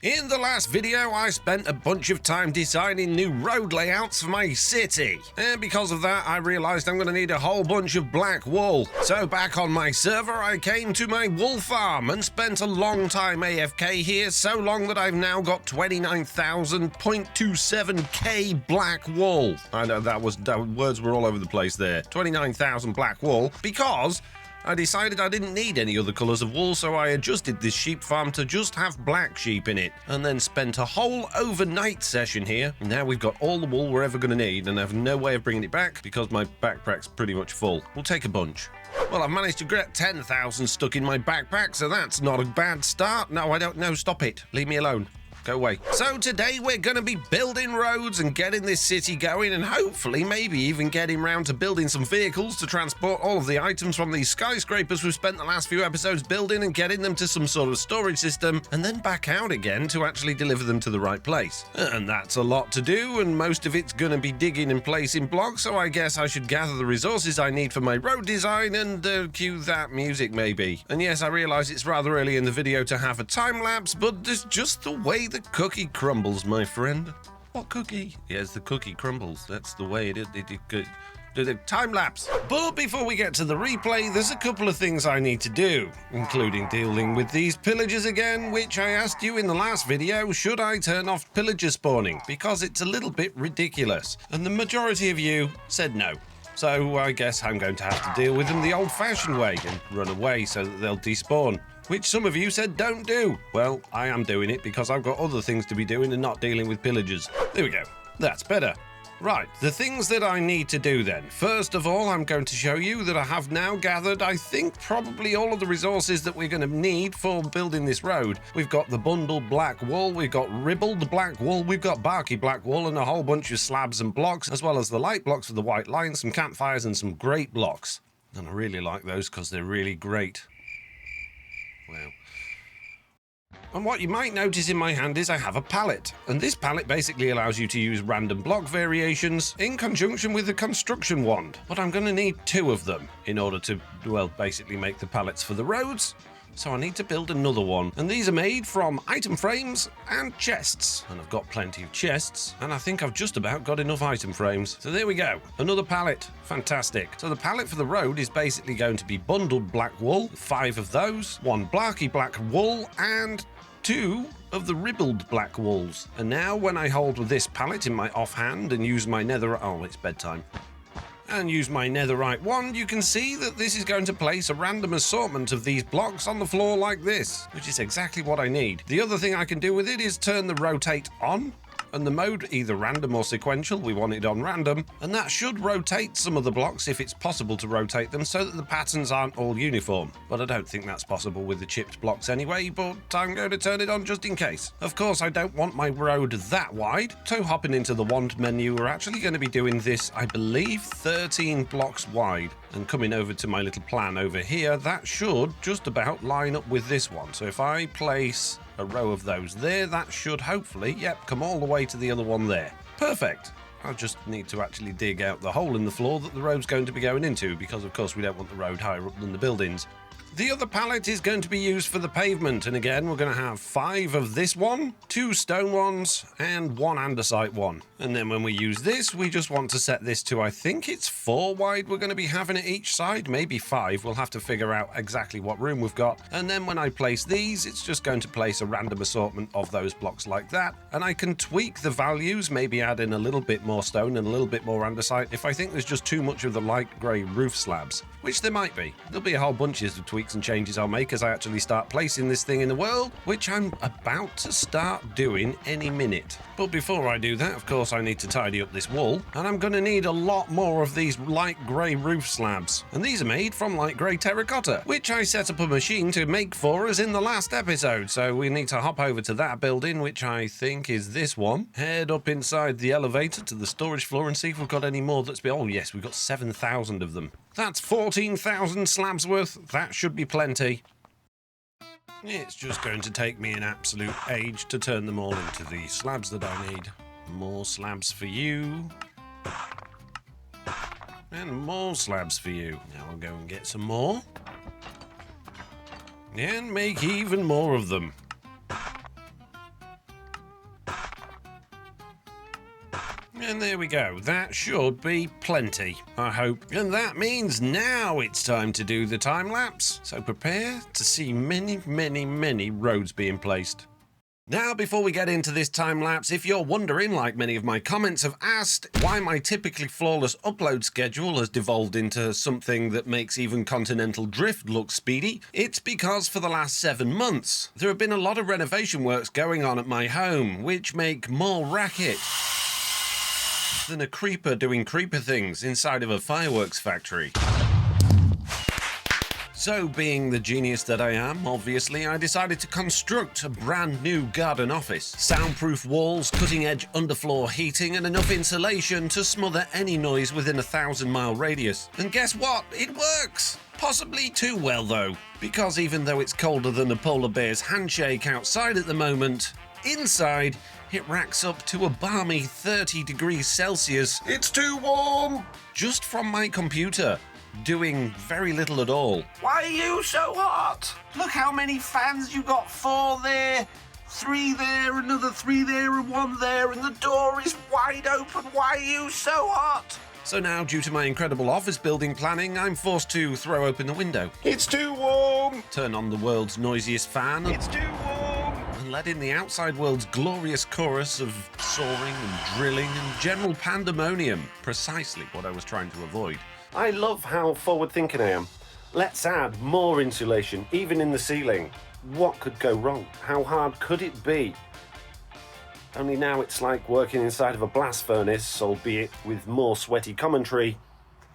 In the last video, I spent a bunch of time designing new road layouts for my city. And because of that, I realized I'm going to need a whole bunch of black wool. So back on my server, I came to my wool farm and spent a long time AFK here, so long that I've now got 29,000.27k black wool. I know that words were all over the place there. 29,000 black wool, because I decided I didn't need any other colours of wool, so I adjusted this sheep farm to just have black sheep in it, and then spent a whole overnight session here. Now we've got all the wool we're ever going to need, and I have no way of bringing it back because my backpack's pretty much full. We'll take a bunch. Well, I've managed to get 10,000 stuck in my backpack, so that's not a bad start. No, I don't know. Stop it. Leave me alone. Go away. So today we're going to be building roads and getting this city going, and hopefully maybe even getting round to building some vehicles to transport all of the items from these skyscrapers we've spent the last few episodes building and getting them to some sort of storage system and then back out again to actually deliver them to the right place. And that's a lot to do, and most of it's going to be digging and placing blocks, so I guess I should gather the resources I need for my road design and cue that music maybe. And yes, I realise it's rather early in the video to have a time lapse, but it's just the way the cookie crumbles, my friend. What cookie? Yes, the cookie crumbles. That's the way it is. Do the time lapse. But before we get to the replay, there's a couple of things I need to do, including dealing with these pillagers again, which I asked you in the last video, should I turn off pillager spawning? Because it's a little bit ridiculous. And the majority of you said no. So I guess I'm going to have to deal with them the old-fashioned way and run away so that they'll despawn. Which some of you said don't do. Well, I am doing it because I've got other things to be doing and not dealing with pillagers. There we go. That's better. Right, the things that I need to do then. First of all, I'm going to show you that I have now gathered, I think, probably all of the resources that we're going to need for building this road. We've got the bundled black wool, we've got ribbled black wool, we've got barky black wool, and a whole bunch of slabs and blocks, as well as the light blocks for the white lines, some campfires, and some great blocks. And I really like those because they're really great. Wow. And what you might notice in my hand is I have a pallet, and this pallet basically allows you to use random block variations in conjunction with the construction wand. But I'm going to need 2 of them in order to, well, basically make the pallets for the roads. So I need to build another one, and these are made from item frames and chests, and I've got plenty of chests, and I think I've just about got enough item frames. So there we go, another pallet. Fantastic. So the pallet for the road is basically going to be bundled black wool, 5 of those, 1 barky black wool, and 2 of the ribbled black wools. And now when I hold this pallet in my offhand and use my it's bedtime. And use my netherite wand, you can see that this is going to place a random assortment of these blocks on the floor like this, which is exactly what I need. The other thing I can do with it is turn the rotate on, and the mode either random or sequential. We want it on random, and that should rotate some of the blocks if it's possible to rotate them so that the patterns aren't all uniform. But I don't think that's possible with the chipped blocks anyway, but I'm going to turn it on just in case. Of course, I don't want my road that wide, so hopping into the wand menu, we're actually going to be doing this, I believe, 13 blocks wide. And coming over to my little plan over here, that should just about line up with this one. So if I place a row of those there, that should hopefully, yep, come all the way to the other one there. Perfect. I just need to actually dig out the hole in the floor that the road's going to be going into, because of course we don't want the road higher up than the buildings. The other pallet is going to be used for the pavement, and again we're going to have 5 of this one, 2 stone ones, and 1 andesite one. And then when we use this, we just want to set this to, I think it's 4 wide we're going to be having at each side, maybe 5. We'll have to figure out exactly what room we've got. And then when I place these, it's just going to place a random assortment of those blocks like that. And I can tweak the values, maybe add in a little bit more stone and a little bit more andesite if I think there's just too much of the light grey roof slabs, which there might be. There'll be a whole bunches of tweaks and changes I'll make as I actually start placing this thing in the world, which I'm about to start doing any minute. But before I do that, of course, I need to tidy up this wall, and I'm going to need a lot more of these light grey roof slabs. And these are made from light grey terracotta, which I set up a machine to make for us in the last episode. So we need to hop over to that building, which I think is this one, head up inside the elevator to the storage floor and see if we've got any more that's been... Oh yes, we've got 7,000 of them. That's 14,000 slabs worth. That should be plenty. It's just going to take me an absolute age to turn them all into the slabs that I need. More slabs for you. And more slabs for you. Now I'll go and get some more. And make even more of them. And there we go. That should be plenty, I hope. And that means now it's time to do the time lapse. So prepare to see many, many, many roads being placed. Now, before we get into this time-lapse, if you're wondering, like many of my comments have asked, why my typically flawless upload schedule has devolved into something that makes even Continental Drift look speedy, it's because for the last 7 months, there have been a lot of renovation works going on at my home, which make more racket than a creeper doing creeper things inside of a fireworks factory. So, being the genius that I am, obviously, I decided to construct a brand new garden office. Soundproof walls, cutting-edge underfloor heating, and enough insulation to smother any noise within a 1,000-mile radius. And guess what? It works! Possibly too well, though, because even though it's colder than a polar bear's handshake outside at the moment, inside, it racks up to a balmy 30 degrees Celsius. It's too warm! Just from my computer. Doing very little at all. Why are you so hot? Look how many fans you got. 4 there, 3 there, another 3 there, and 1 there, and the door is wide open. Why are you so hot? So now, due to my incredible office building planning, I'm forced to throw open the window. It's too warm! Turn on the world's noisiest fan. It's too warm! And let in the outside world's glorious chorus of soaring and drilling and general pandemonium. Precisely what I was trying to avoid. I love how forward-thinking I am. Let's add more insulation, even in the ceiling. What could go wrong? How hard could it be? Only now it's like working inside of a blast furnace, albeit with more sweaty commentary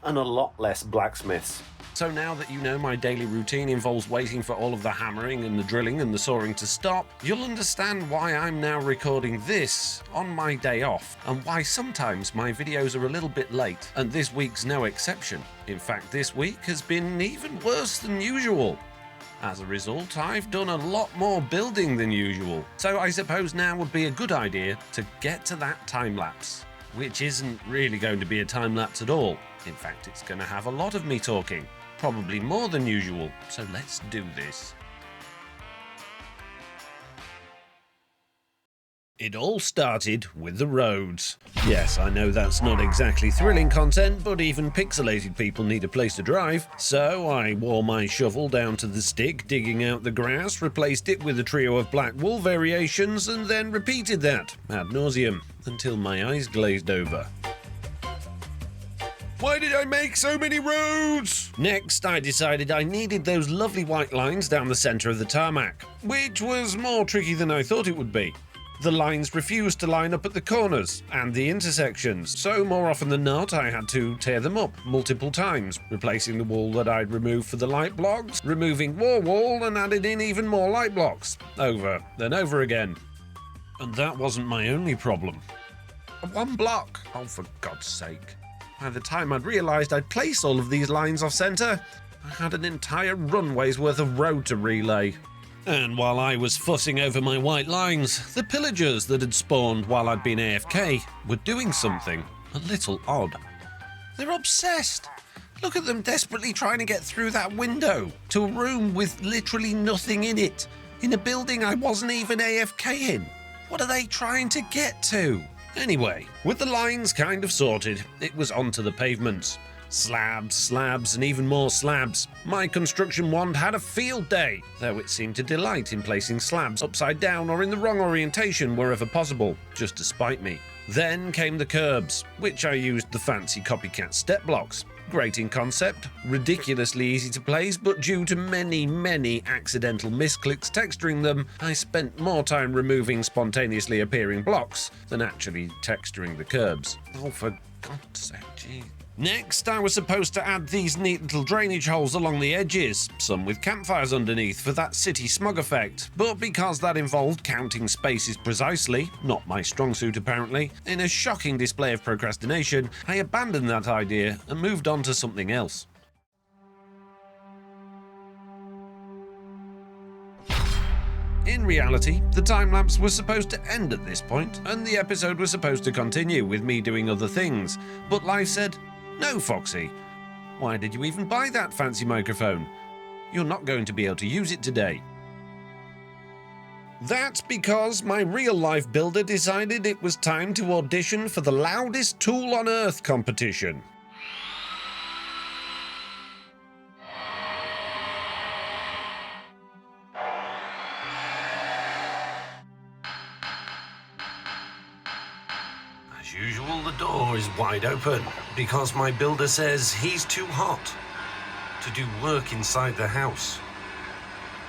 and a lot less blacksmiths. So now that you know my daily routine involves waiting for all of the hammering and the drilling and the sawing to stop, you'll understand why I'm now recording this on my day off, and why sometimes my videos are a little bit late, and this week's no exception. In fact, this week has been even worse than usual. As a result, I've done a lot more building than usual, so I suppose now would be a good idea to get to that time-lapse, which isn't really going to be a time-lapse at all. In fact, it's going to have a lot of me talking. Probably more than usual, so let's do this. It all started with the roads. Yes, I know that's not exactly thrilling content, but even pixelated people need a place to drive. So I wore my shovel down to the stick, digging out the grass, replaced it with a trio of black wool variations, and then repeated that, ad nauseum, until my eyes glazed over. Why did I make so many roads? Next, I decided I needed those lovely white lines down the centre of the tarmac, which was more tricky than I thought it would be. The lines refused to line up at the corners and the intersections, so more often than not I had to tear them up multiple times, replacing the wall that I'd removed for the light blocks, removing more wall and added in even more light blocks, over and over again. And that wasn't my only problem. 1 block! Oh, for God's sake. By the time I'd realised I'd placed all of these lines off centre, I had an entire runway's worth of road to relay. And while I was fussing over my white lines, the pillagers that had spawned while I'd been AFK were doing something a little odd. They're obsessed. Look at them desperately trying to get through that window to a room with literally nothing in it, in a building I wasn't even AFK in. What are they trying to get to? Anyway, with the lines kind of sorted, it was onto the pavements. Slabs, slabs, and even more slabs. My construction wand had a field day, though it seemed to delight in placing slabs upside down or in the wrong orientation wherever possible, just to spite me. Then came the curbs, which I used the fancy copycat step blocks. Great in concept, ridiculously easy to place, but due to many accidental misclicks texturing them, I spent more time removing spontaneously appearing blocks than actually texturing the curbs. Oh, for God's sake, gee. Next, I was supposed to add these neat little drainage holes along the edges, some with campfires underneath for that city smog effect. But because that involved counting spaces precisely, not my strong suit apparently, in a shocking display of procrastination, I abandoned that idea and moved on to something else. In reality, the time-lapse was supposed to end at this point, and the episode was supposed to continue with me doing other things, but life said, "No, Foxy. Why did you even buy that fancy microphone? You're not going to be able to use it today." That's because my real-life builder decided it was time to audition for the loudest tool on Earth competition. As usual, the door is wide open because my builder says he's too hot to do work inside the house,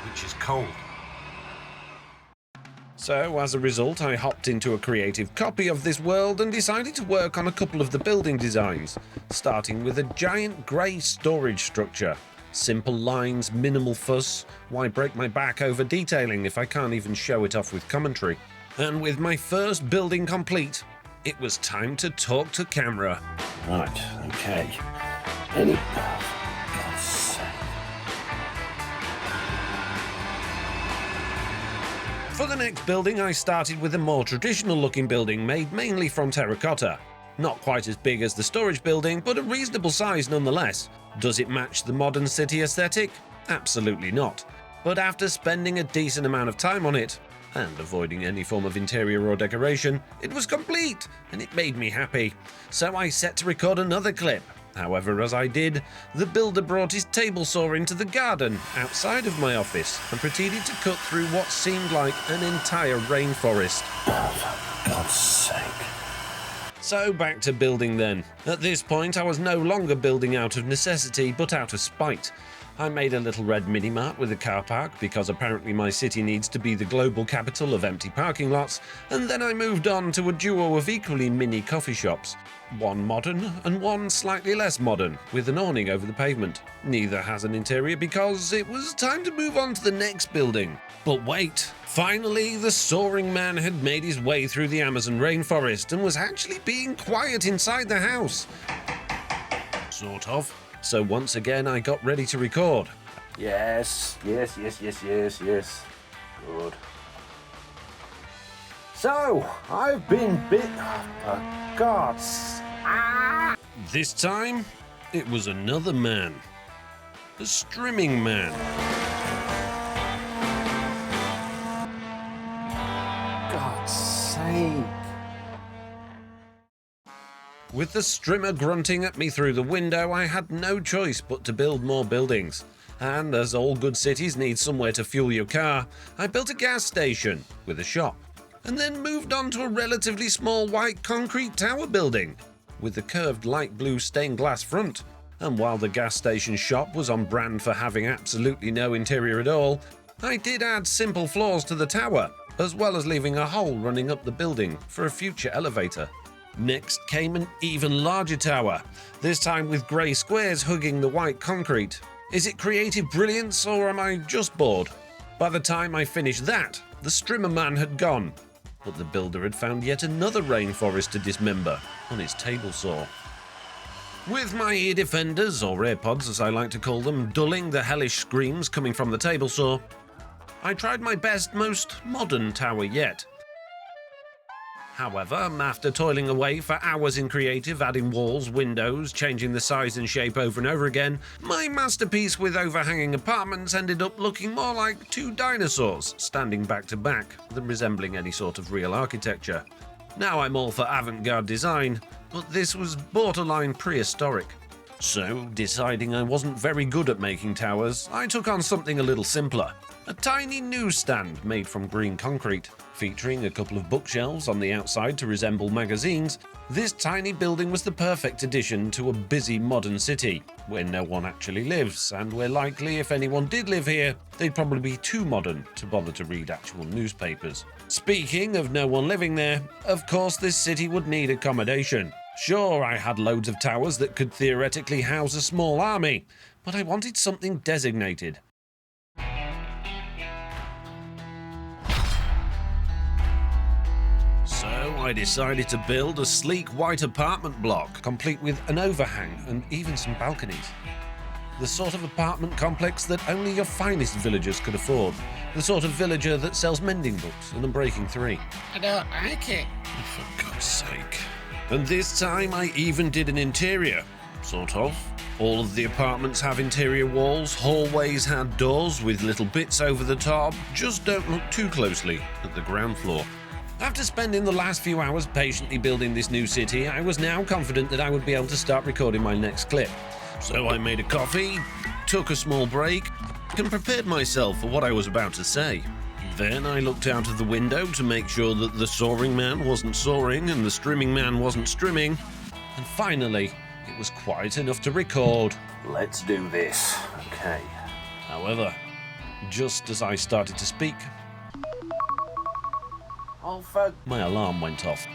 which is cold. So, as a result, I hopped into a creative copy of this world and decided to work on a couple of the building designs, starting with a giant grey storage structure. Simple lines, minimal fuss, why break my back over detailing if I can't even show it off with commentary? And with my first building complete, it was time to talk to camera. Right, okay. God's sake. For the next building, I started with a more traditional looking building made mainly from terracotta. Not quite as big as the storage building, but a reasonable size nonetheless. Does it match the modern city aesthetic? Absolutely not. But after spending a decent amount of time on it, and avoiding any form of interior or decoration, it was complete, and it made me happy. So I set to record another clip. However, as I did, the builder brought his table saw into the garden outside of my office and proceeded to cut through what seemed like an entire rainforest. For God's sake. So back to building then. At this point, I was no longer building out of necessity, but out of spite. I made a little red mini-mart with a car park because apparently my city needs to be the global capital of empty parking lots, and then I moved on to a duo of equally mini coffee shops. One modern and one slightly less modern, with an awning over the pavement. Neither has an interior because it was time to move on to the next building. But wait, finally the soaring man had made his way through the Amazon rainforest and was actually being quiet inside the house. Sort of. So once again I got ready to record. Yes. Good. So, I've been bit... For God's... This time, it was another man. A strimming man. God's sake. With the strimmer grunting at me through the window, I had no choice but to build more buildings. And as all good cities need somewhere to fuel your car, I built a gas station with a shop, and then moved on to a relatively small white concrete tower building with a curved light blue stained glass front. And while the gas station shop was on brand for having absolutely no interior at all, I did add simple floors to the tower, as well as leaving a hole running up the building for a future elevator. Next came an even larger tower, this time with grey squares hugging the white concrete. Is it creative brilliance, or am I just bored? By the time I finished that, the strimmer man had gone, but the builder had found yet another rainforest to dismember on his table saw. With my ear defenders, or AirPods as I like to call them, dulling the hellish screams coming from the table saw, I tried my best, most modern tower yet. However, after toiling away for hours in creative, adding walls, windows, changing the size and shape over and over again, my masterpiece with overhanging apartments ended up looking more like two dinosaurs standing back to back than resembling any sort of real architecture. Now I'm all for avant-garde design, but this was borderline prehistoric. So, deciding I wasn't very good at making towers, I took on something a little simpler. A tiny newsstand made from green concrete, featuring a couple of bookshelves on the outside to resemble magazines. This tiny building was the perfect addition to a busy modern city, where no one actually lives, and where likely, if anyone did live here, they'd probably be too modern to bother to read actual newspapers. Speaking of no one living there, of course this city would need accommodation. Sure, I had loads of towers that could theoretically house a small army, but I wanted something designated. So I decided to build a sleek white apartment block, complete with an overhang and even some balconies. The sort of apartment complex that only your finest villagers could afford. The sort of villager that sells mending books and Unbreaking 3. I don't like it. For God's sake. And this time I even did an interior. Sort of. All of the apartments have interior walls, hallways had doors with little bits over the top. Just don't look too closely at the ground floor. After spending the last few hours patiently building this new city, I was now confident that I would be able to start recording my next clip. So I made a coffee, took a small break, and prepared myself for what I was about to say. Then I looked out of the window to make sure that the soaring man wasn't soaring and the strimming man wasn't strimming. And finally, it was quiet enough to record. Let's do this. Okay. However, just as I started to speak, Oh, fuck. my alarm went off.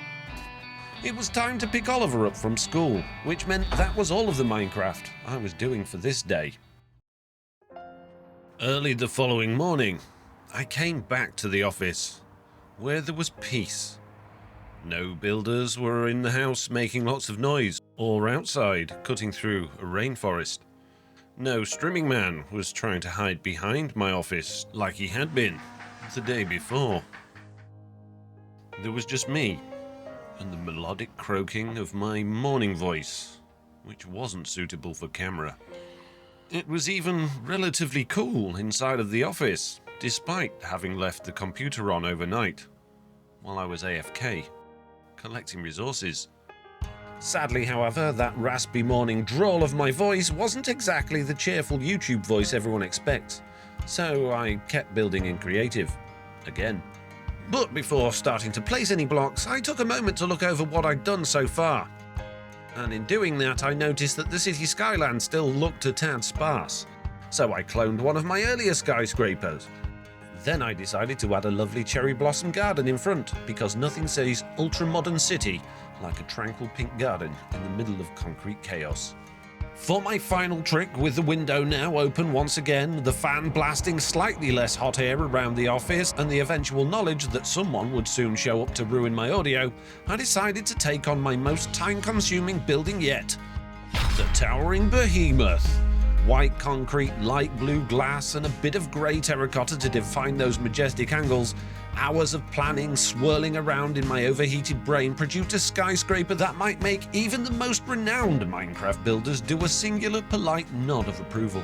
It was time to pick Oliver up from school, which meant that was all of the Minecraft I was doing for this day. Early the following morning, I came back to the office, where there was peace. No builders were in the house making lots of noise, or outside cutting through a rainforest. No strimming man was trying to hide behind my office like he had been the day before. There was just me, and the melodic croaking of my morning voice, which wasn't suitable for camera. It was even relatively cool inside of the office, despite having left the computer on overnight, while I was AFK, collecting resources. Sadly, however, that raspy morning drawl of my voice wasn't exactly the cheerful YouTube voice everyone expects, so I kept building in creative, again. But before starting to place any blocks, I took a moment to look over what I'd done so far. And in doing that, I noticed that the city skyline still looked a tad sparse. So I cloned one of my earlier skyscrapers. Then I decided to add a lovely cherry blossom garden in front, because nothing says ultra-modern city like a tranquil pink garden in the middle of concrete chaos. For my final trick, with the window now open once again, the fan blasting slightly less hot air around the office, and the eventual knowledge that someone would soon show up to ruin my audio, I decided to take on my most time-consuming building yet. The towering behemoth. White concrete, light blue glass, and a bit of grey terracotta to define those majestic angles. Hours of planning swirling around in my overheated brain produced a skyscraper that might make even the most renowned Minecraft builders do a singular polite nod of approval.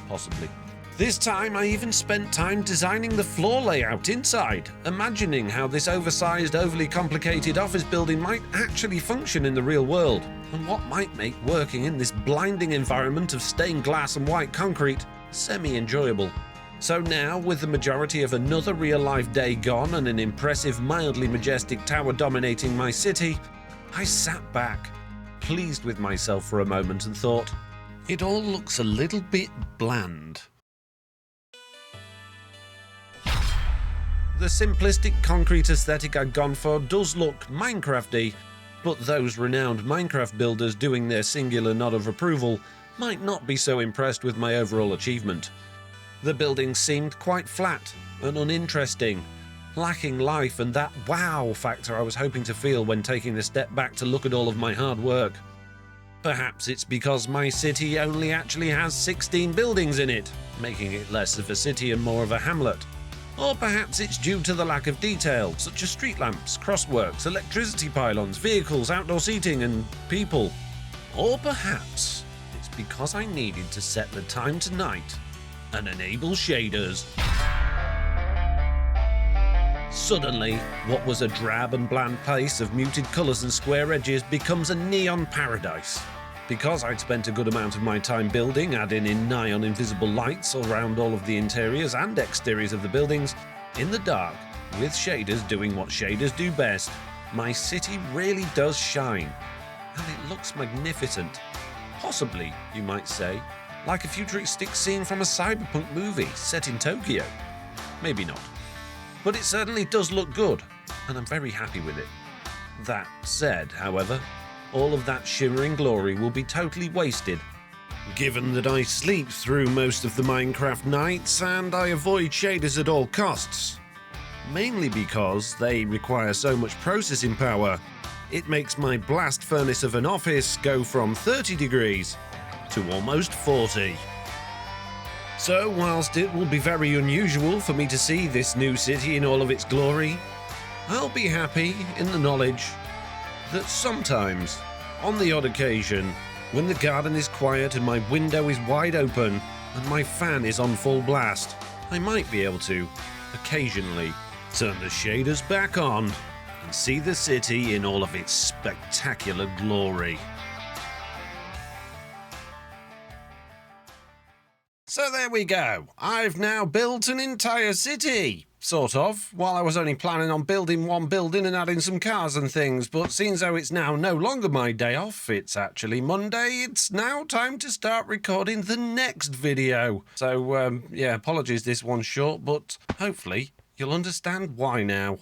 Possibly. This time I even spent time designing the floor layout inside, imagining how this oversized, overly complicated office building might actually function in the real world, and what might make working in this blinding environment of stained glass and white concrete semi-enjoyable. So now, with the majority of another real-life day gone and an impressive, mildly majestic tower dominating my city, I sat back, pleased with myself for a moment, and thought, it all looks a little bit bland. The simplistic concrete aesthetic I'd gone for does look Minecrafty, but those renowned Minecraft builders doing their singular nod of approval might not be so impressed with my overall achievement. The building seemed quite flat and uninteresting, lacking life and that wow factor I was hoping to feel when taking a step back to look at all of my hard work. Perhaps it's because my city only actually has 16 buildings in it, making it less of a city and more of a hamlet. Or perhaps it's due to the lack of detail, such as street lamps, crossworks, electricity pylons, vehicles, outdoor seating, and people. Or perhaps it's because I needed to set the time to night and enable shaders. Suddenly, what was a drab and bland place of muted colours and square edges becomes a neon paradise. Because I'd spent a good amount of my time building, adding in nigh on invisible lights around all of the interiors and exteriors of the buildings, in the dark, with shaders doing what shaders do best, my city really does shine. And it looks magnificent. Possibly, you might say, like a futuristic scene from a cyberpunk movie set in Tokyo. Maybe not. But it certainly does look good, and I'm very happy with it. That said, however, all of that shimmering glory will be totally wasted, given that I sleep through most of the Minecraft nights and I avoid shaders at all costs. Mainly because they require so much processing power, it makes my blast furnace of an office go from 30 degrees to almost 40. So, whilst it will be very unusual for me to see this new city in all of its glory, I'll be happy in the knowledge that sometimes, on the odd occasion, when the garden is quiet and my window is wide open and my fan is on full blast, I might be able to, occasionally, turn the shaders back on and see the city in all of its spectacular glory. So there we go. I've now built an entire city. Sort of, while I was only planning on building one building and adding some cars and things, but seeing as though it's now no longer my day off, it's actually Monday, it's now time to start recording the next video. So, yeah, apologies this one's short, but hopefully you'll understand why now.